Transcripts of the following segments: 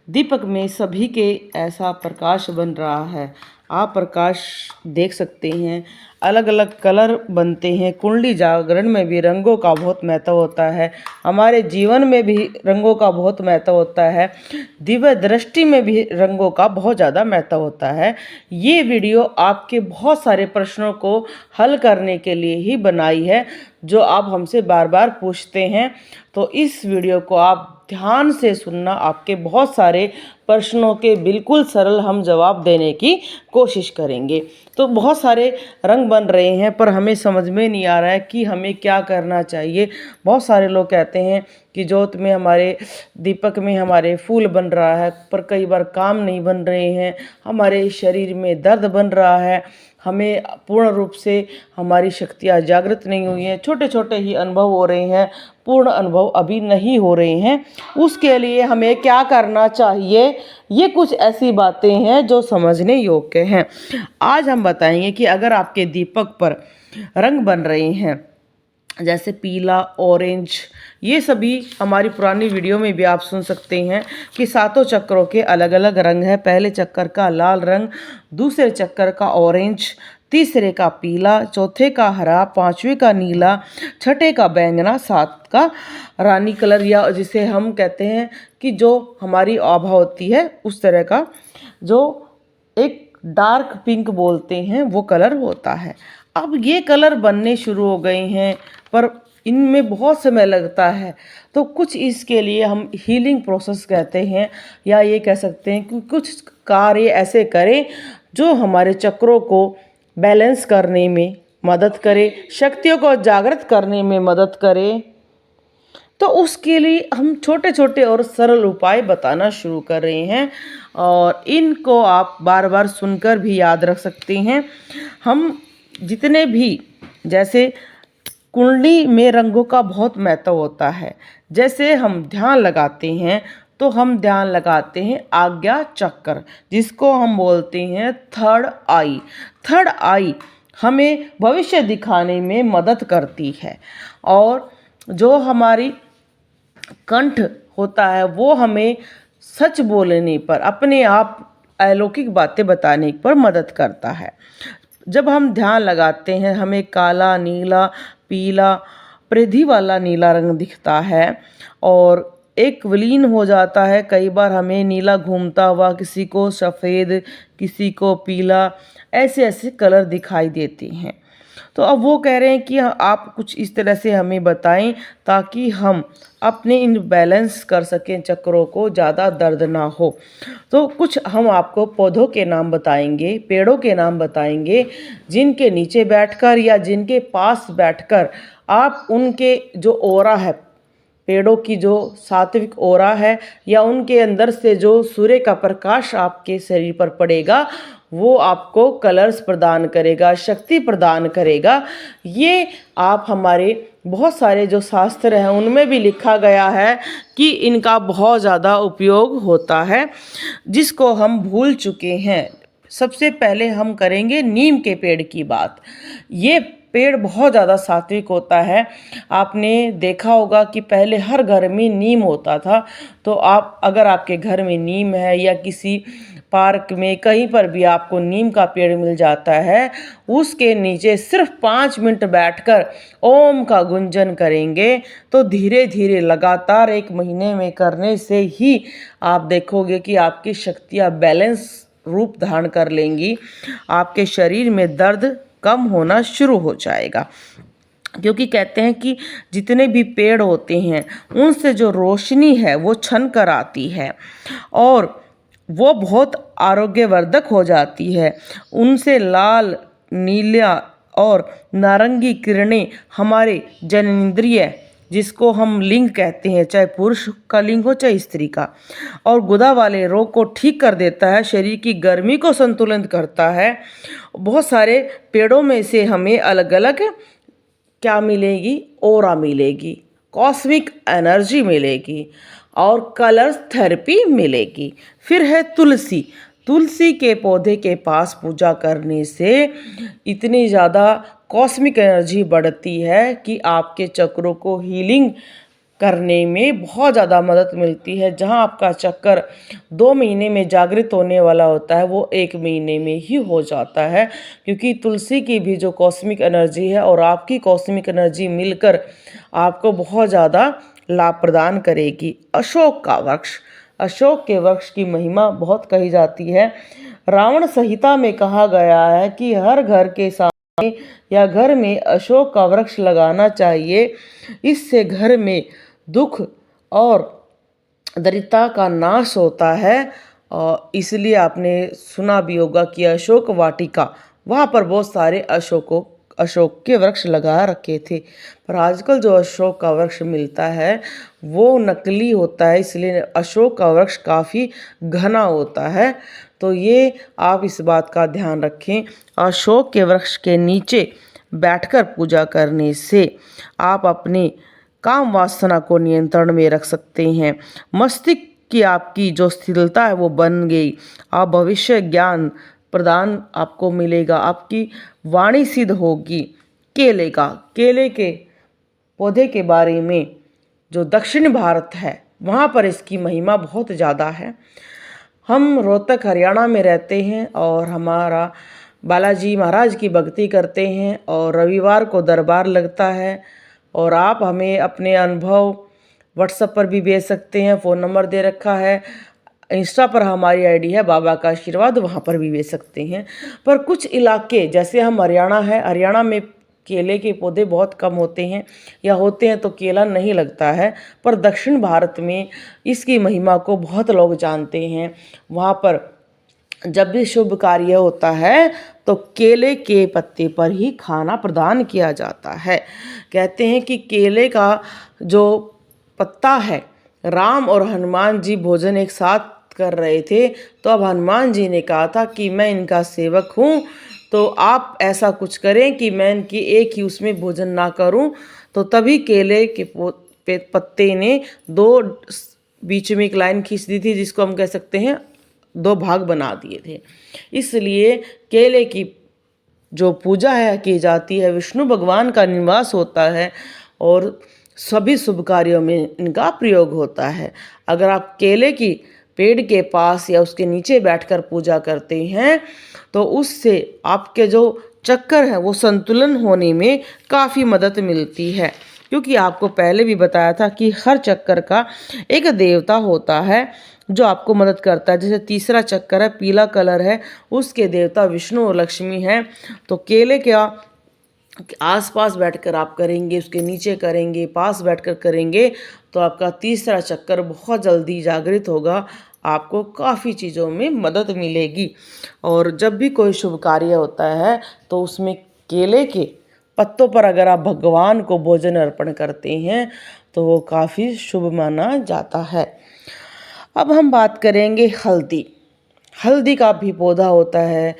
दीपक में सभी के ऐसा प्रकाश बन रहा है। आप प्रकाश देख सकते हैं, अलग अलग कलर बनते हैं। कुंडली जागरण में भी रंगों का बहुत महत्व होता है। हमारे जीवन में भी रंगों का बहुत महत्व होता है। दिव्य दृष्टि में भी रंगों का बहुत ज़्यादा महत्व होता है। ये वीडियो आपके बहुत सारे प्रश्नों को हल करने के लिए ही बनाई है, जो आप हमसे बार बार पूछते हैं। तो इस वीडियो को आप ध्यान से सुनना, आपके बहुत सारे प्रश्नों के बिल्कुल सरल हम जवाब देने की कोशिश करेंगे। तो बहुत सारे रंग बन रहे हैं, पर हमें समझ में नहीं आ रहा है कि हमें क्या करना चाहिए। बहुत सारे लोग कहते हैं कि जोत में हमारे, दीपक में हमारे फूल बन रहा है, पर कई बार काम नहीं बन रहे हैं। हमारे शरीर में दर्द बन रहा है, हमें पूर्ण रूप से हमारी शक्तियाँ जागृत नहीं हुई हैं, छोटे छोटे ही अनुभव हो रहे हैं, पूर्ण अनुभव अभी नहीं हो रहे हैं। उसके लिए हमें क्या करना चाहिए, ये कुछ ऐसी बातें हैं जो समझने योग्य हैं। आज हम बताएंगे कि अगर आपके दीपक पर रंग बन रहे हैं, जैसे पीला, ऑरेंज, ये सभी हमारी पुरानी वीडियो में भी आप सुन सकते हैं कि सातों चक्रों के अलग अलग रंग हैं। पहले चक्कर का लाल रंग, दूसरे चक्कर का ऑरेंज, तीसरे का पीला, चौथे का हरा, पांचवे का नीला, छठे का बैंगना, सात का रानी कलर, या जिसे हम कहते हैं कि जो हमारी आभा होती है उस तरह का, जो एक डार्क पिंक बोलते हैं, वो कलर होता है। अब ये कलर बनने शुरू हो गए हैं, पर इनमें बहुत समय लगता है। तो कुछ इसके लिए हम हीलिंग प्रोसेस कहते हैं, या ये कह सकते हैं कि कुछ कार्य ऐसे करें जो हमारे चक्रों को बैलेंस करने में मदद करे, शक्तियों को जागृत करने में मदद करे। तो उसके लिए हम छोटे छोटे और सरल उपाय बताना शुरू कर रहे हैं, और इनको आप बार बार सुनकर भी याद रख सकते हैं। हम जितने भी, जैसे कुंडली में रंगों का बहुत महत्व होता है। जैसे हम ध्यान लगाते हैं, तो हम ध्यान लगाते हैं आज्ञा चक्र, जिसको हम बोलते हैं थर्ड आई। थर्ड आई हमें भविष्य दिखाने में मदद करती है, और जो हमारी कंठ होता है वो हमें सच बोलने पर, अपने आप अलौकिक बातें बताने पर मदद करता है। जब हम ध्यान लगाते हैं, हमें काला, नीला, पीला, परिधि वाला नीला रंग दिखता है, और एक विलीन हो जाता है। कई बार हमें नीला घूमता हुआ, किसी को सफ़ेद, किसी को पीला, ऐसे ऐसे कलर दिखाई देते हैं। तो अब वो कह रहे हैं कि आप कुछ इस तरह से हमें बताएं, ताकि हम अपने इन बैलेंस कर सकें चक्रों को, ज़्यादा दर्द ना हो। तो कुछ हम आपको पौधों के नाम बताएंगे, पेड़ों के नाम बताएंगे, जिनके नीचे बैठकर या जिनके पास बैठकर आप उनके जो ओरा है, पेड़ों की जो सात्विक ओरा है, या उनके अंदर से जो सूर्य का प्रकाश आपके शरीर पर पड़ेगा, वो आपको कलर्स प्रदान करेगा, शक्ति प्रदान करेगा। ये आप हमारे बहुत सारे जो शास्त्र हैं उनमें भी लिखा गया है कि इनका बहुत ज़्यादा उपयोग होता है, जिसको हम भूल चुके हैं। सबसे पहले हम करेंगे नीम के पेड़ की बात। ये पेड़ बहुत ज़्यादा सात्विक होता है। आपने देखा होगा कि पहले हर घर में नीम होता था। तो आप, अगर आपके घर में नीम है, या किसी पार्क में कहीं पर भी आपको नीम का पेड़ मिल जाता है, उसके नीचे सिर्फ 5 मिनट बैठकर ओम का गुंजन करेंगे, तो धीरे धीरे लगातार 1 महीने में करने से ही आप देखोगे कि आपकी शक्तियाँ बैलेंस रूप धारण कर लेंगी। आपके शरीर में दर्द कम होना शुरू हो जाएगा, क्योंकि कहते हैं कि जितने भी पेड़ होते हैं उनसे जो रोशनी है वो छन कर आती है, और वो बहुत आरोग्यवर्धक हो जाती है। उनसे लाल, नीला और नारंगी किरणें हमारे जननेंद्रिय, जिसको हम लिंग कहते हैं, चाहे पुरुष का लिंग हो चाहे स्त्री का, और गुदा वाले रोग को ठीक कर देता है, शरीर की गर्मी को संतुलित करता है। बहुत सारे पेड़ों में से हमें अलग अलग क्या मिलेगी, ओरा मिलेगी, कॉस्मिक एनर्जी मिलेगी, और कलर्स थेरेपी मिलेगी। फिर है तुलसी। तुलसी के पौधे के पास पूजा करने से इतनी ज़्यादा कॉस्मिक एनर्जी बढ़ती है कि आपके चक्रों को हीलिंग करने में बहुत ज़्यादा मदद मिलती है। जहाँ आपका चक्कर 2 महीने में जागृत होने वाला होता है, वो 1 महीने में ही हो जाता है, क्योंकि तुलसी की भी जो कॉस्मिक एनर्जी है और आपकी कॉस्मिक एनर्जी मिलकर आपको बहुत ज़्यादा लाभ प्रदान करेगी। अशोक का वृक्ष, अशोक के वृक्ष की महिमा बहुत कही जाती है। रावण संहिता में कहा गया है कि हर घर के सामने या घर में अशोक का वृक्ष लगाना चाहिए। इससे घर में दुख और दरिद्रता का नाश होता है। और इसलिए आपने सुना भी होगा कि अशोक वाटिका, वहाँ पर बहुत सारे अशोक के वृक्ष लगा रखे थे। पर आजकल जो अशोक का वृक्ष मिलता है वो नकली होता है, इसलिए अशोक का वृक्ष काफ़ी घना होता है। तो ये आप इस बात का ध्यान रखें। अशोक के वृक्ष के नीचे बैठकर पूजा करने से आप अपने काम वासना को नियंत्रण में रख सकते हैं। मस्तिष्क की आपकी जो स्थिरता है वो बन गई। आप भविष्य ज्ञान प्रदान आपको मिलेगा, आपकी वाणी सिद्ध होगी। केले के पौधे के बारे में जो दक्षिण भारत है वहाँ पर इसकी महिमा बहुत ज़्यादा है। हम रोहतक हरियाणा में रहते हैं और हमारा बालाजी महाराज की भक्ति करते हैं और रविवार को दरबार लगता है। और आप हमें अपने अनुभव व्हाट्सएप पर भी भेज सकते हैं, फ़ोन नंबर दे रखा है। इंस्टा पर हमारी आईडी है बाबा का आशीर्वाद, वहाँ पर भी भेज सकते हैं। पर कुछ इलाके जैसे हम हरियाणा है, हरियाणा में केले के पौधे बहुत कम होते हैं, या होते हैं तो केला नहीं लगता है। पर दक्षिण भारत में इसकी महिमा को बहुत लोग जानते हैं। वहाँ पर जब भी शुभ कार्य होता है तो केले के पत्ते पर ही खाना प्रदान किया जाता है। कहते हैं कि केले का जो पत्ता है, राम और हनुमान जी भोजन एक साथ कर रहे थे, तो अब हनुमान जी ने कहा था कि मैं इनका सेवक हूँ, तो आप ऐसा कुछ करें कि मैं इनकी एक ही उसमें भोजन ना करूँ। तो तभी केले के पत्ते ने दो बीच में एक लाइन खींच दी थी, जिसको हम कह सकते हैं 2 भाग बना दिए थे। इसलिए केले की जो पूजा है की जाती है, विष्णु भगवान का निवास होता है और सभी शुभ कार्यों में इनका प्रयोग होता है। अगर आप केले की पेड़ के पास या उसके नीचे बैठकर पूजा करते हैं तो उससे आपके जो चक्कर है वो संतुलन होने में काफ़ी मदद मिलती है। क्योंकि आपको पहले भी बताया था कि हर चक्कर का एक देवता होता है जो आपको मदद करता है। जैसे तीसरा चक्कर है, पीला कलर है, उसके देवता विष्णु और लक्ष्मी हैं। तो केले के आसपास बैठकर आप करेंगे, उसके नीचे करेंगे, पास बैठकर करेंगे, तो आपका तीसरा चक्कर बहुत जल्दी जागृत होगा, आपको काफ़ी चीज़ों में मदद मिलेगी। और जब भी कोई शुभ कार्य होता है तो उसमें केले के पत्तों पर अगर आप भगवान को भोजन अर्पण करते हैं तो वो काफ़ी शुभ माना जाता है। अब हम बात करेंगे हल्दी। हल्दी का भी पौधा होता है,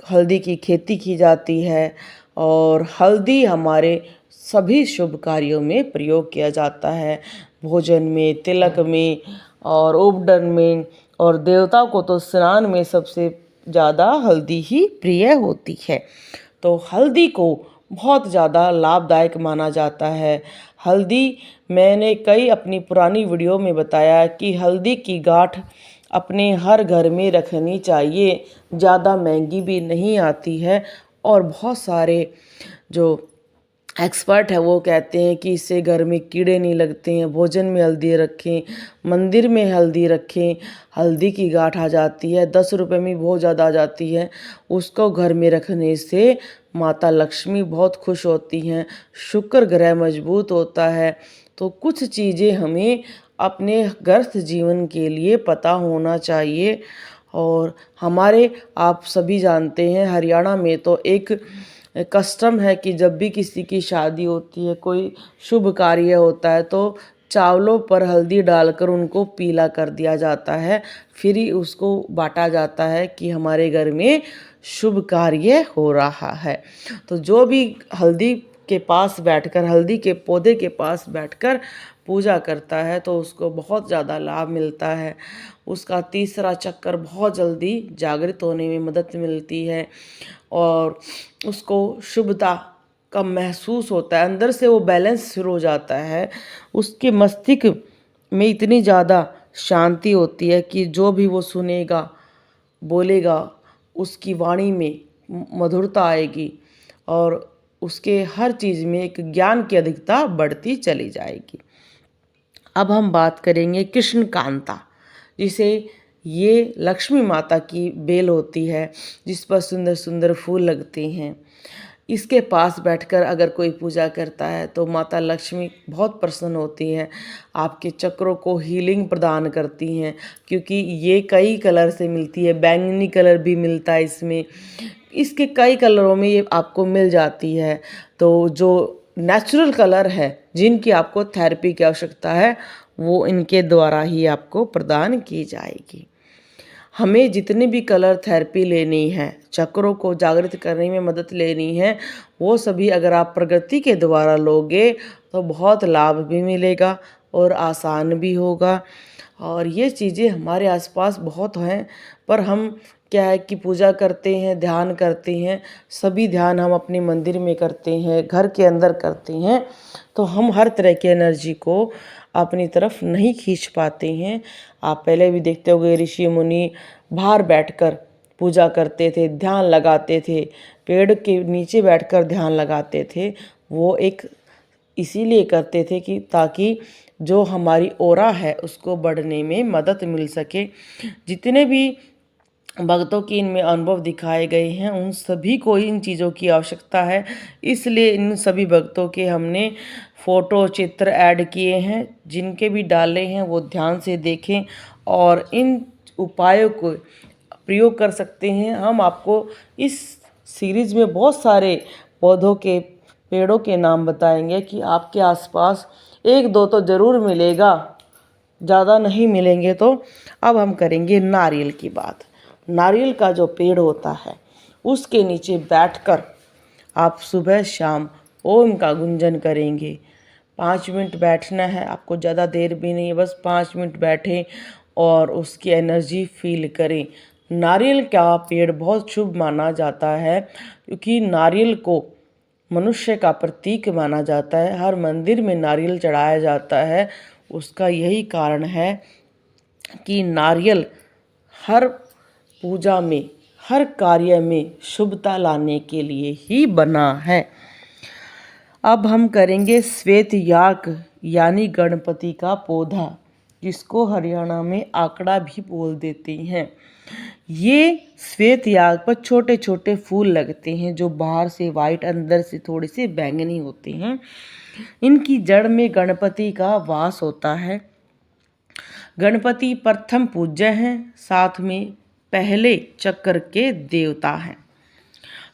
हल्दी की खेती की जाती है और हल्दी हमारे सभी शुभ कार्यों में प्रयोग किया जाता है। भोजन में, तिलक में और उपटन में, और देवताओं को तो स्नान में सबसे ज़्यादा हल्दी ही प्रिय होती है। तो हल्दी को बहुत ज़्यादा लाभदायक माना जाता है। हल्दी, मैंने कई अपनी पुरानी वीडियो में बताया कि हल्दी की गांठ अपने हर घर में रखनी चाहिए। ज़्यादा महंगी भी नहीं आती है और बहुत सारे जो एक्सपर्ट है वो कहते हैं कि इससे घर में कीड़े नहीं लगते हैं। भोजन में हल्दी रखें, मंदिर में हल्दी रखें, हल्दी की गांठ आ जाती है, 10 रुपये में बहुत ज़्यादा आ जाती है। उसको घर में रखने से माता लक्ष्मी बहुत खुश होती हैं, शुक्र ग्रह मजबूत होता है। तो कुछ चीज़ें हमें अपने गृहस्थ जीवन के लिए पता होना चाहिए। और हमारे, आप सभी जानते हैं, हरियाणा में तो एक कस्टम है कि जब भी किसी की शादी होती है, कोई शुभ कार्य होता है, तो चावलों पर हल्दी डालकर उनको पीला कर दिया जाता है, फिर ही उसको बांटा जाता है कि हमारे घर में शुभ कार्य हो रहा है। तो जो भी हल्दी के पास बैठकर, हल्दी के पौधे के पास बैठकर पूजा करता है तो उसको बहुत ज़्यादा लाभ मिलता है। उसका तीसरा चक्कर बहुत जल्दी जागृत होने में मदद मिलती है और उसको शुभता का महसूस होता है, अंदर से वो बैलेंस शुरू हो जाता है। उसके मस्तिष्क में इतनी ज़्यादा शांति होती है कि जो भी वो सुनेगा, बोलेगा, उसकी वाणी में मधुरता आएगी और उसके हर चीज़ में एक ज्ञान की अधिकता बढ़ती चली जाएगी। अब हम बात करेंगे कृष्ण कांता, जिसे ये लक्ष्मी माता की बेल होती है, जिस पर सुंदर सुंदर फूल लगते हैं। इसके पास बैठकर अगर कोई पूजा करता है तो माता लक्ष्मी बहुत प्रसन्न होती हैं, आपके चक्रों को हीलिंग प्रदान करती हैं, क्योंकि ये कई कलर से मिलती है। बैंगनी कलर भी मिलता है इसमें, इसके कई कलरों में ये आपको मिल जाती है। तो जो नेचुरल कलर है, जिनकी आपको थेरेपी की आवश्यकता है, वो इनके द्वारा ही आपको प्रदान की जाएगी। हमें जितनी भी कलर थेरेपी लेनी है, चक्रों को जागृत करने में मदद लेनी है, वो सभी अगर आप प्रकृति के द्वारा लोगे तो बहुत लाभ भी मिलेगा और आसान भी होगा। और ये चीज़ें हमारे आसपास बहुत हैं, पर हम क्या है कि पूजा करते हैं, ध्यान करते हैं, सभी ध्यान हम अपने मंदिर में करते हैं, घर के अंदर करते हैं, तो हम हर तरह की एनर्जी को अपनी तरफ नहीं खींच पाते हैं। आप पहले भी देखते होंगे, ऋषि मुनि बाहर बैठकर पूजा करते थे, ध्यान लगाते थे, पेड़ के नीचे बैठकर ध्यान लगाते थे। वो एक इसीलिए करते थे कि ताकि जो हमारी ऑरा है उसको बढ़ने में मदद मिल सके। जितने भी भक्तों की इनमें अनुभव दिखाए गए हैं, उन सभी को इन चीज़ों की आवश्यकता है, इसलिए इन सभी भक्तों के हमने फ़ोटो चित्र ऐड किए हैं। जिनके भी डाले हैं वो ध्यान से देखें और इन उपायों को प्रयोग कर सकते हैं। हम आपको इस सीरीज़ में बहुत सारे पौधों के, पेड़ों के नाम बताएंगे कि आपके आसपास एक दो तो ज़रूर मिलेगा, ज़्यादा नहीं मिलेंगे। तो अब हम करेंगे नारियल की बात। नारियल का जो पेड़ होता है, उसके नीचे बैठकर आप सुबह शाम ओम का गुंजन करेंगे। 5 मिनट बैठना है आपको, ज़्यादा देर भी नहीं, बस 5 मिनट बैठें और उसकी एनर्जी फील करें। नारियल का पेड़ बहुत शुभ माना जाता है, क्योंकि नारियल को मनुष्य का प्रतीक माना जाता है। हर मंदिर में नारियल चढ़ाया जाता है। उसका यही कारण है कि नारियल हर पूजा में, हर कार्य में शुभता लाने के लिए ही बना है। अब हम करेंगे श्वेत याक, यानी गणपति का पौधा, जिसको हरियाणा में आकड़ा भी बोल देते हैं। ये श्वेत याक पर छोटे छोटे फूल लगते हैं, जो बाहर से वाइट, अंदर से थोड़े से बैंगनी होते हैं। इनकी जड़ में गणपति का वास होता है। गणपति प्रथम पूज्य हैं, साथ में पहले चक्र के देवता हैं।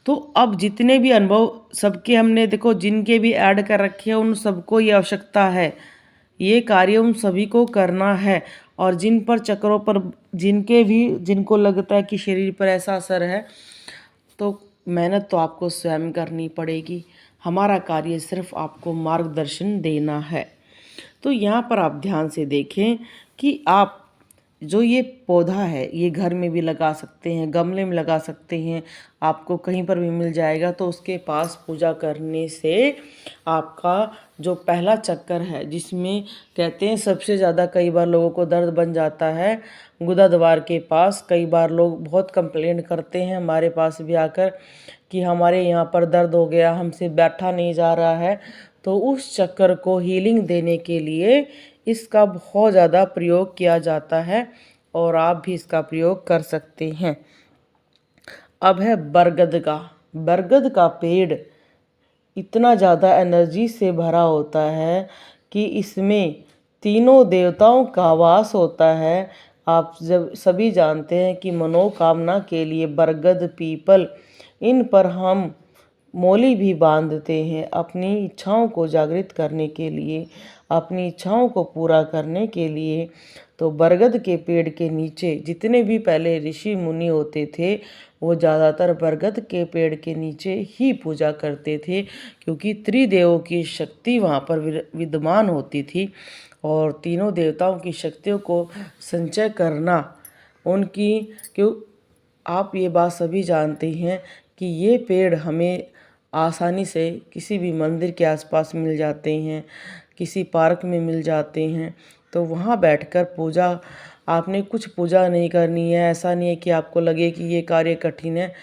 तो अब जितने भी अनुभव सबके हमने देखो, जिनके भी ऐड कर रखे हैं, उन सबको ये आवश्यकता है, ये कार्य उन सभी को करना है। और जिन पर चक्रों पर, जिनके भी, जिनको लगता है कि शरीर पर ऐसा असर है, तो मेहनत तो आपको स्वयं करनी पड़ेगी। हमारा कार्य सिर्फ आपको मार्गदर्शन देना है। तो यहाँ पर आप ध्यान से देखें कि आप जो ये पौधा है, ये घर में भी लगा सकते हैं, गमले में लगा सकते हैं, आपको कहीं पर भी मिल जाएगा। तो उसके पास पूजा करने से आपका जो पहला चक्कर है, जिसमें कहते हैं सबसे ज़्यादा कई बार लोगों को दर्द बन जाता है गुदा द्वार के पास। कई बार लोग बहुत कंप्लेंट करते हैं हमारे पास भी आकर कि हमारे यहाँ पर दर्द हो गया, हमसे बैठा नहीं जा रहा है। तो उस चक्कर को हीलिंग देने के लिए इसका बहुत ज़्यादा प्रयोग किया जाता है और आप भी इसका प्रयोग कर सकते हैं। अब है बरगद का। बरगद का पेड़ इतना ज़्यादा एनर्जी से भरा होता है कि इसमें तीनों देवताओं का वास होता है। आप जब सभी जानते हैं कि मनोकामना के लिए बरगद, पीपल, इन पर हम मोली भी बांधते हैं, अपनी इच्छाओं को जागृत करने के लिए, अपनी इच्छाओं को पूरा करने के लिए। तो बरगद के पेड़ के नीचे जितने भी पहले ऋषि मुनि होते थे, वो ज़्यादातर बरगद के पेड़ के नीचे ही पूजा करते थे, क्योंकि त्रिदेवों की शक्ति वहाँ पर विद्यमान होती थी। और तीनों देवताओं की शक्तियों को संचय करना उनकी, क्यों आप ये बात सभी जानते हैं कि ये पेड़ हमें आसानी से किसी भी मंदिर के आसपास मिल जाते हैं, किसी पार्क में मिल जाते हैं। तो वहाँ बैठकर पूजा, आपने कुछ पूजा नहीं करनी है, ऐसा नहीं है कि आपको लगे कि ये कार्य कठिन है।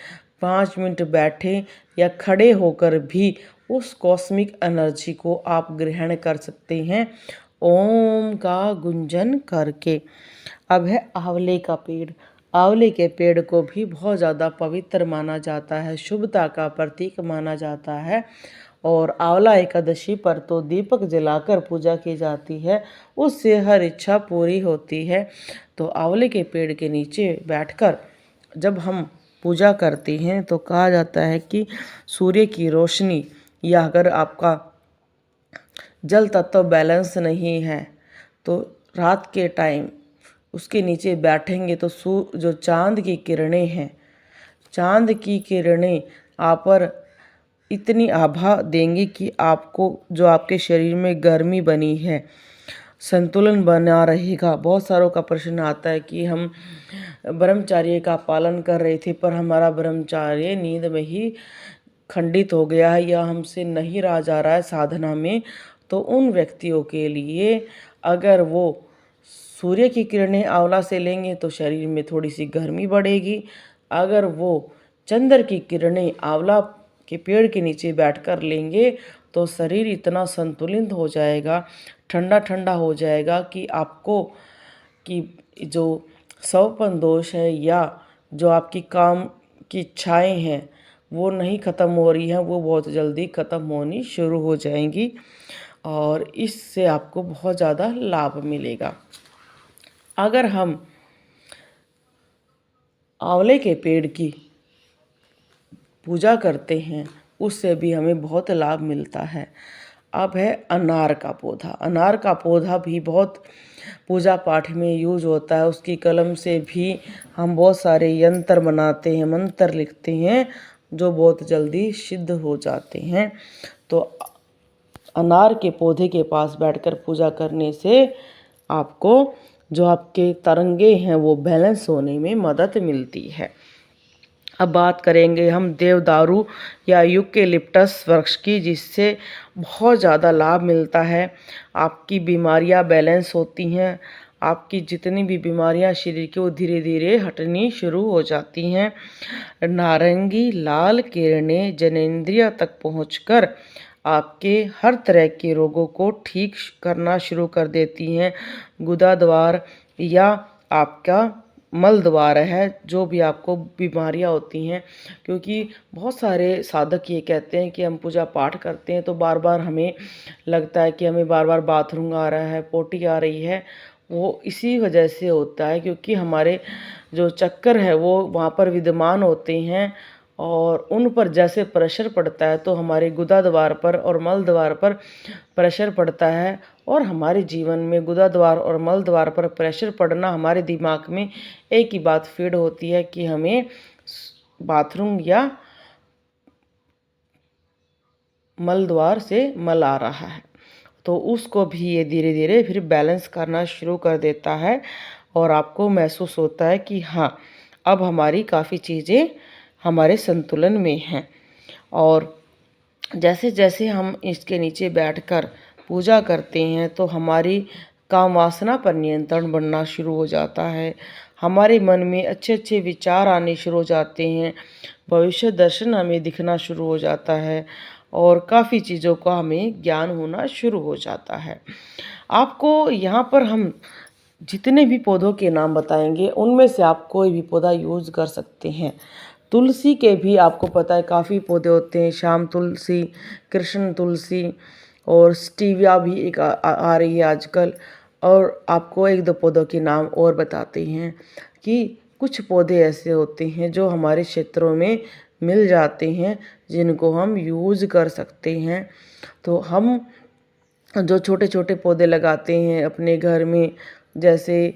5 मिनट बैठे या खड़े होकर भी उस कॉस्मिक एनर्जी को आप ग्रहण कर सकते हैं ओम का गुंजन करके। अब है आंवले का पेड़। आंवले के पेड़ को भी बहुत ज़्यादा पवित्र माना जाता है, शुभता का प्रतीक माना जाता है। और आंवला एकादशी पर तो दीपक जलाकर पूजा की जाती है, उससे हर इच्छा पूरी होती है। तो आंवले के पेड़ के नीचे बैठकर जब हम पूजा करते हैं तो कहा जाता है कि सूर्य की रोशनी, या अगर आपका जल तत्व बैलेंस नहीं है तो रात के टाइम उसके नीचे बैठेंगे तो जो चांद की किरणें हैं, चांद की किरणें आप पर इतनी आभा देंगी कि आपको जो आपके शरीर में गर्मी बनी है संतुलन बना रहेगा। बहुत सारों का प्रश्न आता है कि हम ब्रह्मचर्य का पालन कर रहे थे पर हमारा ब्रह्मचर्य नींद में ही खंडित हो गया है या हमसे नहीं रहा जा रहा है साधना में। तो उन व्यक्तियों के लिए अगर वो सूर्य की किरणें आंवला से लेंगे तो शरीर में थोड़ी सी गर्मी बढ़ेगी। अगर वो चंद्र की किरणें आंवला के पेड़ के नीचे बैठकर लेंगे तो शरीर इतना संतुलित हो जाएगा, ठंडा ठंडा हो जाएगा कि आपको कि जो सौपन दोष है या जो आपकी काम की इच्छाएं हैं वो नहीं ख़त्म हो रही हैं, वो बहुत जल्दी ख़त्म होनी शुरू हो जाएंगी और इससे आपको बहुत ज़्यादा लाभ मिलेगा। अगर हम आंवले के पेड़ की पूजा करते हैं उससे भी हमें बहुत लाभ मिलता है। अब है अनार का पौधा। अनार का पौधा भी बहुत पूजा पाठ में यूज होता है। उसकी कलम से भी हम बहुत सारे यंत्र बनाते हैं, मंत्र लिखते हैं जो बहुत जल्दी सिद्ध हो जाते हैं। तो अनार के पौधे के पास बैठकर पूजा करने से आपको जो आपके तरंगे हैं वो बैलेंस होने में मदद मिलती है। अब बात करेंगे हम देवदारू या यूकेलिप्टस वृक्ष की, जिससे बहुत ज़्यादा लाभ मिलता है। आपकी बीमारियां बैलेंस होती हैं, आपकी जितनी भी बीमारियां शरीर की वो धीरे धीरे हटनी शुरू हो जाती हैं। नारंगी लाल किरणें जनेंद्रिय तक पहुंचकर आपके हर तरह के रोगों को ठीक करना शुरू कर देती हैं। गुदा द्वार या आपका मल द्वार है, जो भी आपको बीमारियां होती हैं, क्योंकि बहुत सारे साधक ये कहते हैं कि हम पूजा पाठ करते हैं तो बार बार हमें लगता है कि हमें बार बार बाथरूम आ रहा है, पोटी आ रही है। वो इसी वजह से होता है क्योंकि हमारे जो चक्कर है वो वहाँ पर विद्यमान होते हैं और उन पर जैसे प्रेशर पड़ता है तो हमारे गुदा द्वार पर और मल द्वार पर प्रेशर पड़ता है। और हमारे जीवन में गुदा द्वार और मल द्वार पर प्रेशर पड़ना हमारे दिमाग में एक ही बात फीड होती है कि हमें बाथरूम या मल द्वार से मल आ रहा है। तो उसको भी ये धीरे धीरे फिर बैलेंस करना शुरू कर देता है और आपको महसूस होता है कि हाँ, अब हमारी काफ़ी चीज़ें हमारे संतुलन में हैं। और जैसे जैसे हम इसके नीचे बैठकर पूजा करते हैं तो हमारी काम वासना पर नियंत्रण बनना शुरू हो जाता है। हमारे मन में अच्छे अच्छे विचार आने शुरू हो जाते हैं, भविष्य दर्शन हमें दिखना शुरू हो जाता है और काफ़ी चीज़ों का हमें ज्ञान होना शुरू हो जाता है। आपको यहाँ पर हम जितने भी पौधों के नाम बताएंगे उनमें से आप कोई भी पौधा यूज़ कर सकते हैं। तुलसी के भी आपको पता है काफ़ी पौधे होते हैं, श्याम तुलसी, कृष्ण तुलसी और स्टीविया भी एक आ रही है आजकल। और आपको एक दो पौधों के नाम और बताते हैं कि कुछ पौधे ऐसे होते हैं जो हमारे क्षेत्रों में मिल जाते हैं जिनको हम यूज़ कर सकते हैं। तो हम जो छोटे छोटे पौधे लगाते हैं अपने घर में, जैसे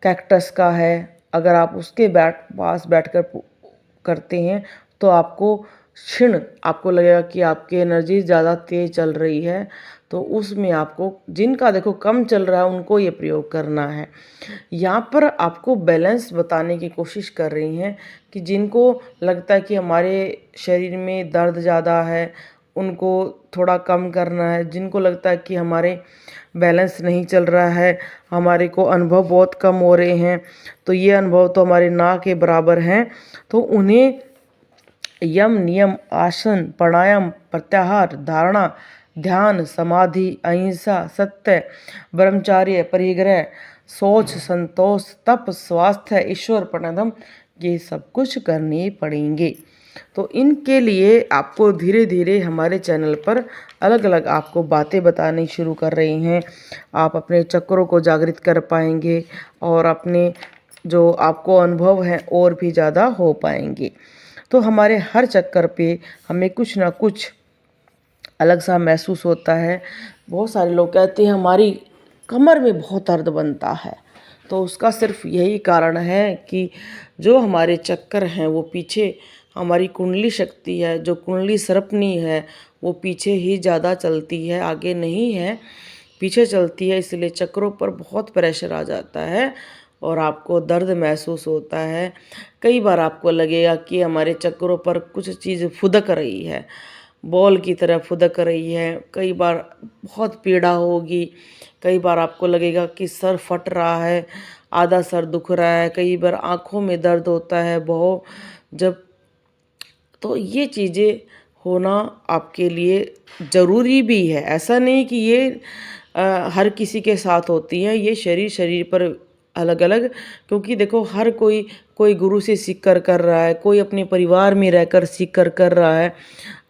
कैक्टस का है, अगर आप उसके पास बैठकर करते हैं तो आपको लगेगा कि आपकी एनर्जी ज़्यादा तेज़ चल रही है। तो उसमें आपको जिनका देखो कम चल रहा है उनको ये प्रयोग करना है। यहाँ पर आपको बैलेंस बताने की कोशिश कर रही हैं कि जिनको लगता है कि हमारे शरीर में दर्द ज़्यादा है उनको थोड़ा कम करना है, जिनको लगता है कि हमारे बैलेंस नहीं चल रहा है, हमारे को अनुभव बहुत कम हो रहे हैं, तो ये अनुभव तो हमारे ना के बराबर हैं, तो उन्हें यम नियम आसन प्राणायाम प्रत्याहार धारणा ध्यान समाधि अहिंसा सत्य ब्रह्मचार्य परिग्रह सोच संतोष तप स्वास्थ्य ईश्वर प्रणदम ये सब कुछ करने पड़ेंगे। तो इनके लिए आपको धीरे धीरे हमारे चैनल पर अलग अलग आपको बातें बतानी शुरू कर रही हैं। आप अपने चक्रों को जागृत कर पाएंगे और अपने जो आपको अनुभव हैं और भी ज़्यादा हो पाएंगे। तो हमारे हर चक्कर पे हमें कुछ ना कुछ अलग सा महसूस होता है। बहुत सारे लोग कहते हैं हमारी कमर में बहुत दर्द बनता है, तो उसका सिर्फ यही कारण है कि जो हमारे चक्कर हैं वो पीछे हमारी कुंडली शक्ति है, जो कुंडली सरपनी है वो पीछे ही ज़्यादा चलती है, आगे नहीं है, पीछे चलती है। इसलिए चक्रों पर बहुत प्रेशर आ जाता है और आपको दर्द महसूस होता है। कई बार आपको लगेगा कि हमारे चक्रों पर कुछ चीज़ फुदक रही है, बॉल की तरह फुदक रही है। कई बार बहुत पीड़ा होगी, कई बार आपको लगेगा कि सर फट रहा है, आधा सर दुख रहा है, कई बार आँखों में दर्द होता है बहुत जब। तो ये चीज़ें होना आपके लिए ज़रूरी भी है। ऐसा नहीं कि ये हर किसी के साथ होती हैं, ये शरीर शरीर पर अलग अलग, क्योंकि देखो हर कोई गुरु से सीख कर रहा है, कोई अपने परिवार में रहकर सीख कर रहा है,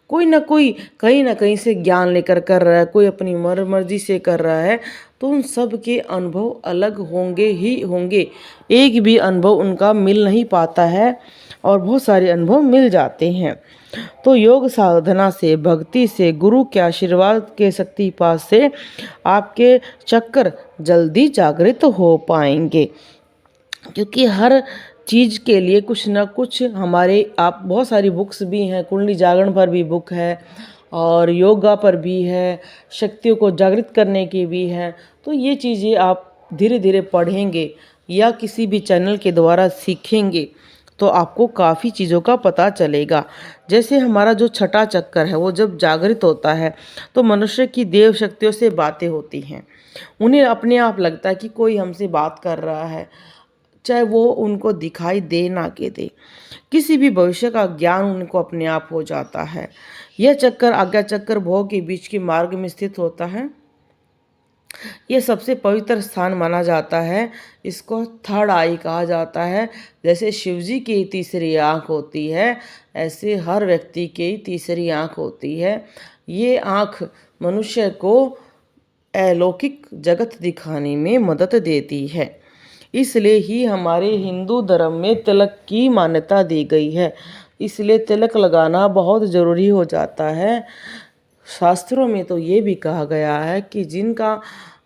कोई ना कोई कहीं ना कहीं से ज्ञान लेकर कर रहा है, कोई अपनी मर्जी से कर रहा है। तो उन सब के अनुभव अलग होंगे ही होंगे, एक भी अनुभव उनका मिल नहीं पाता है और बहुत सारे अनुभव मिल जाते हैं। तो योग साधना से भक्ति से गुरु के आशीर्वाद के शक्तिपात से आपके चक्कर जल्दी जागृत हो पाएंगे, क्योंकि हर चीज़ के लिए कुछ ना कुछ हमारे आप बहुत सारी बुक्स भी हैं, कुंडली जागरण पर भी बुक है और योगा पर भी है, शक्तियों को जागृत करने की भी है। तो ये चीज़ें आप धीरे धीरे पढ़ेंगे या किसी भी चैनल के द्वारा सीखेंगे तो आपको काफ़ी चीज़ों का पता चलेगा। जैसे हमारा जो छठा चक्कर है वो जब जागृत होता है तो मनुष्य की देव शक्तियों से बातें होती हैं। उन्हें अपने आप लगता है कि कोई हमसे बात कर रहा है, चाहे वो उनको दिखाई दे ना के दे, किसी भी भविष्य का ज्ञान उनको अपने आप हो जाता है। यह चक्कर आज्ञा चक्र भोग के बीच के मार्ग में स्थित होता है। ये सबसे पवित्र स्थान माना जाता है, इसको थर्ड आई कहा जाता है। जैसे शिवजी की तीसरी आँख होती है, ऐसे हर व्यक्ति की तीसरी आँख होती है। ये आँख मनुष्य को अलौकिक जगत दिखाने में मदद देती है। इसलिए ही हमारे हिंदू धर्म में तिलक की मान्यता दी गई है, इसलिए तिलक लगाना बहुत ज़रूरी हो जाता है। शास्त्रों में तो ये भी कहा गया है कि जिनका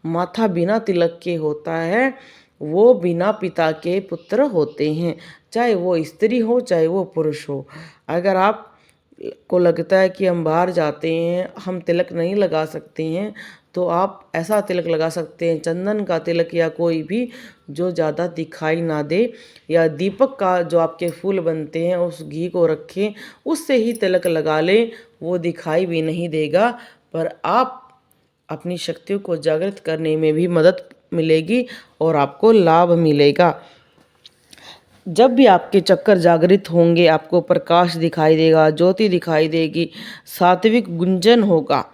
माथा बिना तिलक के होता है वो बिना पिता के पुत्र होते हैं, चाहे वो स्त्री हो चाहे वो पुरुष हो। अगर आप को लगता है कि हम बाहर जाते हैं हम तिलक नहीं लगा सकते हैं, तो आप ऐसा तिलक लगा सकते हैं, चंदन का तिलक या कोई भी जो ज़्यादा दिखाई ना दे, या दीपक का जो आपके फूल बनते हैं उस घी को रखें, उससे ही तिलक लगा लें, वो दिखाई भी नहीं देगा पर आप अपनी शक्तियों को जागृत करने में भी मदद मिलेगी और आपको लाभ मिलेगा। जब भी आपके चक्कर जागृत होंगे आपको प्रकाश दिखाई देगा, ज्योति दिखाई देगी, सात्विक गुंजन होगा।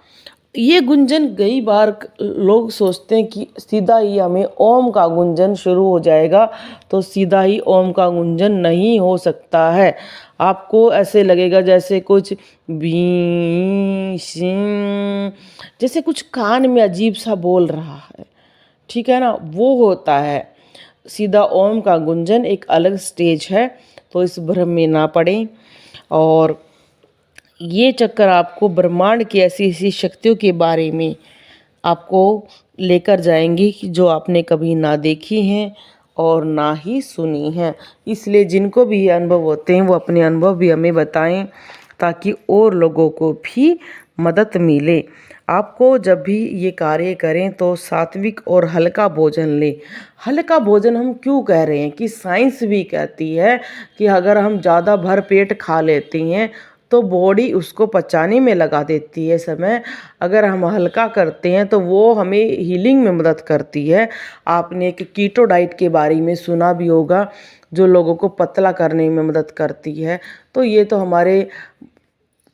ये गुंजन कई बार लोग सोचते हैं कि सीधा ही हमें ओम का गुंजन शुरू हो जाएगा, तो सीधा ही ओम का गुंजन नहीं हो सकता है। आपको ऐसे लगेगा जैसे कुछ भी जैसे कुछ कान में अजीब सा बोल रहा है, ठीक है ना, वो होता है। सीधा ओम का गुंजन एक अलग स्टेज है, तो इस भ्रम में ना पड़ें। और ये चक्कर आपको ब्रह्मांड की ऐसी ऐसी शक्तियों के बारे में आपको लेकर जाएंगे कि जो आपने कभी ना देखी हैं और ना ही सुनी हैं। इसलिए जिनको भी ये अनुभव होते हैं वो अपने अनुभव भी हमें बताएं ताकि और लोगों को भी मदद मिले। आपको जब भी ये कार्य करें तो सात्विक और हल्का भोजन लें। हल्का भोजन हम क्यों कह रहे हैं कि साइंस भी कहती है कि अगर हम ज़्यादा भर पेट खा लेते हैं तो बॉडी उसको पचाने में लगा देती है समय। अगर हम हल्का करते हैं तो वो हमें हीलिंग में मदद करती है। आपने एक कीटो डाइट के बारे में सुना भी होगा, जो लोगों को पतला करने में मदद करती है। तो ये तो हमारे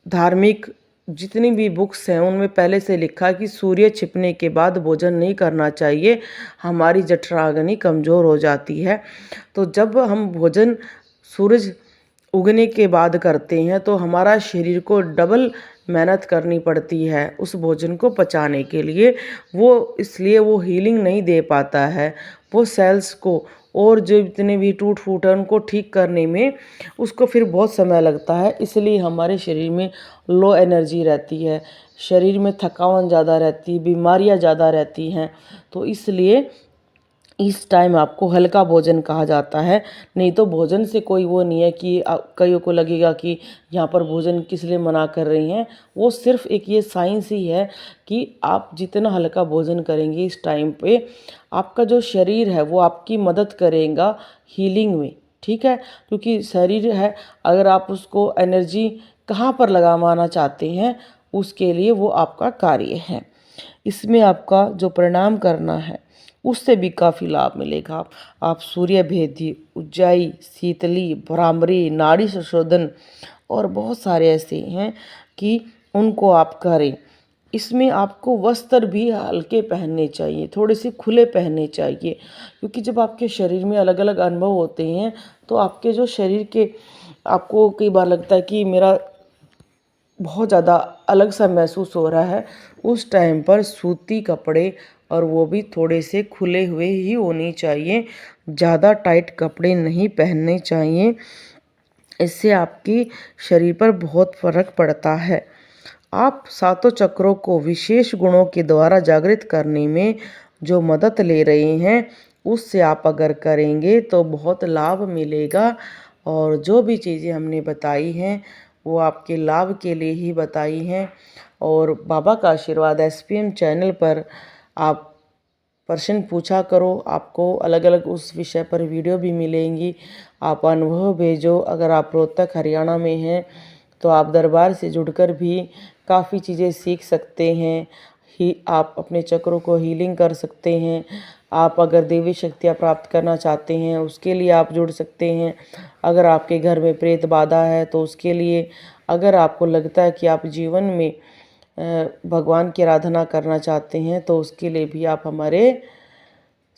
धार्मिक जितनी भी बुक्स हैं उनमें पहले से लिखा कि सूर्य छिपने के बाद भोजन नहीं करना चाहिए, हमारी जठराग्नि कमज़ोर हो जाती है। तो जब हम भोजन सूरज उगने के बाद करते हैं तो हमारा शरीर को डबल मेहनत करनी पड़ती है उस भोजन को पचाने के लिए। वो इसलिए वो हीलिंग नहीं दे पाता है, वो सेल्स को और जो इतने भी टूट फूट है उनको ठीक करने में उसको फिर बहुत समय लगता है। इसलिए हमारे शरीर में लो एनर्जी रहती है, शरीर में थकान ज़्यादा रहती है, बीमारियां ज़्यादा रहती हैं। तो इसलिए इस टाइम आपको हल्का भोजन कहा जाता है। नहीं तो भोजन से कोई वो नहीं है कि कईयों को लगेगा कि यहाँ पर भोजन किस लिए मना कर रही हैं। वो सिर्फ एक ये साइंस ही है कि आप जितना हल्का भोजन करेंगे इस टाइम पे आपका जो शरीर है वो आपकी मदद करेगा हीलिंग में, ठीक है। क्योंकि शरीर है, अगर आप उसको एनर्जी कहाँ पर लगाना चाहते हैं उसके लिए वो आपका कार्य है। इसमें आपका जो प्रणाम करना है उससे भी काफ़ी लाभ मिलेगा। आप सूर्य भेदी, उज्जाई, शीतली, भ्रामरी, नाड़ी संशोधन और बहुत सारे ऐसे हैं कि उनको आप करें। इसमें आपको वस्त्र भी हल्के पहनने चाहिए, थोड़े से खुले पहनने चाहिए। क्योंकि जब आपके शरीर में अलग अलग अनुभव होते हैं तो आपके जो शरीर के आपको कई बार लगता है कि मेरा बहुत ज़्यादा अलग सा महसूस हो रहा है, उस टाइम पर सूती कपड़े और वो भी थोड़े से खुले हुए ही होने चाहिए, ज़्यादा टाइट कपड़े नहीं पहनने चाहिए। इससे आपकी शरीर पर बहुत फर्क पड़ता है। आप सातों चक्रों को विशेष गुणों के द्वारा जागृत करने में जो मदद ले रहे हैं उससे आप अगर करेंगे तो बहुत लाभ मिलेगा। और जो भी चीज़ें हमने बताई हैं वो आपके लाभ के लिए ही बताई हैं। और बाबा का आशीर्वाद एसपीएम चैनल पर आप प्रश्न पूछा करो, आपको अलग अलग उस विषय पर वीडियो भी मिलेंगी। आप अनुभव भेजो। अगर आप रोहतक हरियाणा में हैं तो आप दरबार से जुड़कर भी काफ़ी चीज़ें सीख सकते हैं। आप अपने चक्रों को हीलिंग कर सकते हैं। आप अगर देवी शक्तियाँ प्राप्त करना चाहते हैं उसके लिए आप जुड़ सकते हैं। अगर आपके घर में प्रेत बाधा है तो उसके लिए, अगर आपको लगता है कि आप जीवन में भगवान की आराधना करना चाहते हैं तो उसके लिए भी आप हमारे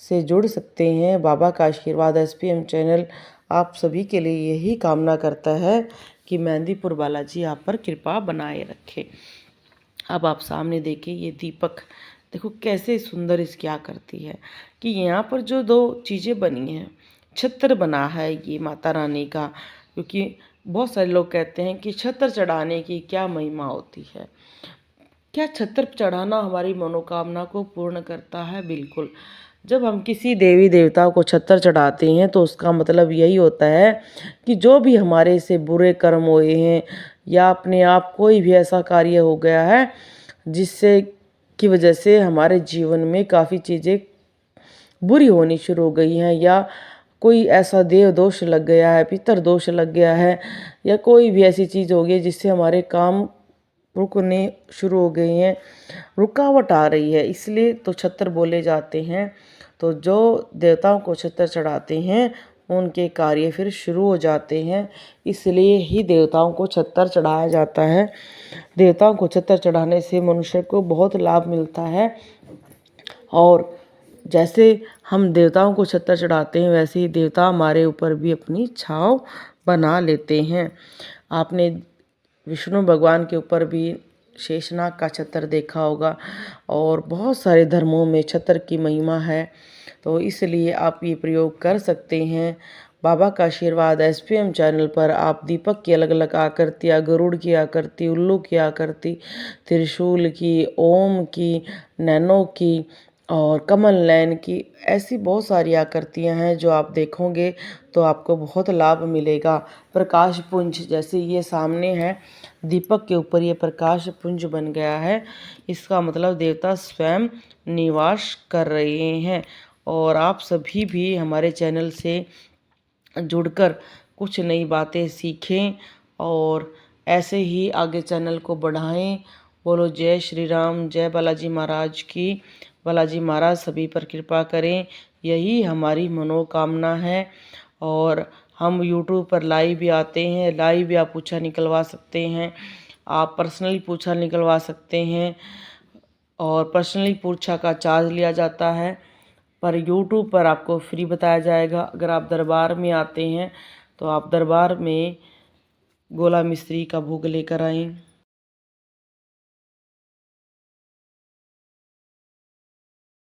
से जुड़ सकते हैं। बाबा का आशीर्वाद एसपीएम चैनल आप सभी के लिए यही कामना करता है कि मेहंदीपुर बालाजी आप पर कृपा बनाए रखे। अब आप सामने देखिए ये दीपक, देखो कैसे सुंदर इसकी आकृति है कि यहाँ पर जो दो चीज़ें बनी हैं, छत्र बना है ये माता रानी का। क्योंकि बहुत सारे लोग कहते हैं कि छत्र चढ़ाने की क्या महिमा होती है। क्या छत्र चढ़ाना हमारी मनोकामना को पूर्ण करता है? बिल्कुल। जब हम किसी देवी देवता को छत्र चढ़ाते हैं तो उसका मतलब यही होता है कि जो भी हमारे से बुरे कर्म हुए हैं या अपने आप कोई भी ऐसा कार्य हो गया है जिससे की वजह से हमारे जीवन में काफ़ी चीज़ें बुरी होनी शुरू हो गई हैं, या कोई ऐसा देव दोष लग गया है, पितर दोष लग गया है, या कोई भी ऐसी चीज़ हो गई जिससे हमारे काम रुकने शुरू हो गए हैं, रुकावट आ रही है, इसलिए तो छत्र बोले जाते हैं। तो जो देवताओं को छत्र चढ़ाते हैं उनके कार्य फिर शुरू हो जाते हैं, इसलिए ही देवताओं को छत्र चढ़ाया जाता है। देवताओं को छत्र चढ़ाने से मनुष्य को बहुत लाभ मिलता है। और जैसे हम देवताओं को छत्र चढ़ाते हैं वैसे ही देवता हमारे ऊपर भी अपनी छाव बना लेते हैं। आपने विष्णु भगवान के ऊपर भी शेषनाग का छत्र देखा होगा, और बहुत सारे धर्मों में छत्र की महिमा है। तो इसलिए आप ये प्रयोग कर सकते हैं। बाबा का आशीर्वाद एसपीएम चैनल पर आप दीपक की अलग अलग आकृतियाँ, गरुड़ की आकृति, उल्लू की आकृति, त्रिशूल की, ओम की, नैनो की और कमल नयन की ऐसी बहुत सारी आकृतियाँ हैं जो आप देखोगे तो आपको बहुत लाभ मिलेगा। प्रकाश पुंज जैसे ये सामने है, दीपक के ऊपर ये प्रकाश पुंज बन गया है, इसका मतलब देवता स्वयं निवास कर रहे हैं। और आप सभी भी हमारे चैनल से जुड़कर कुछ नई बातें सीखें और ऐसे ही आगे चैनल को बढ़ाएं। बोलो जय श्री राम, जय बालाजी महाराज की। बालाजी महाराज सभी पर कृपा करें, यही हमारी मनोकामना है। और हम यूट्यूब पर लाइव भी आते हैं, लाइव भी आप पूछा निकलवा सकते हैं, आप पर्सनली पूछा निकलवा सकते हैं। और पर्सनली पूछा का चार्ज लिया जाता है, पर यूट्यूब पर आपको फ्री बताया जाएगा। अगर आप दरबार में आते हैं तो आप दरबार में गोला मिश्री का भोग लेकर आएँ।